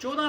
14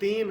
3.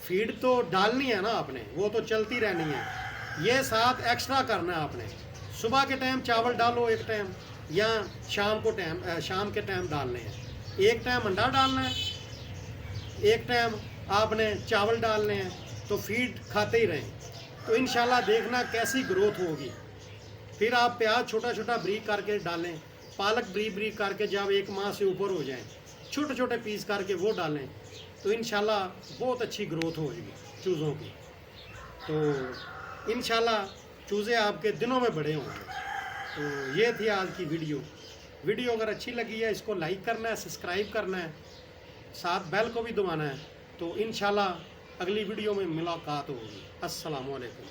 Feed तो डालनी है ना आपने, वो तो चलती रहनी है। ये साथ एक्स्ट्रा करना है आपने। सुबह के टाइम चावल डालो एक टाइम, या शाम के टाइम डालने हैं। एक टाइम अंडा डालना है, एक टाइम आपने चावल डालने हैं, तो फीड खाते ही रहें। तो इंशाल्लाह देखना कैसी ग्रोथ होगी। फिर आप प्याज छोटा छोटा ब्रीक करके डालें, पालक ब्रीक ब्रीक करके जब 1 माह से ऊपर हो जाएं, छोटे छोटे पीस करके वो डालें, तो इंशाल्लाह बहुत अच्छी ग्रोथ होगी चूज़ों की। तो इंशाल्लाह चूज़े आपके दिनों में बड़े होंगे। तो ये थी आज की वीडियो अगर अच्छी लगी है इसको लाइक करना है, सब्सक्राइब करना है, साथ बेल को भी दबाना है। तो इंशाल्लाह अगली वीडियो में मुलाकात होगी। अस्सलामु अलैकुम।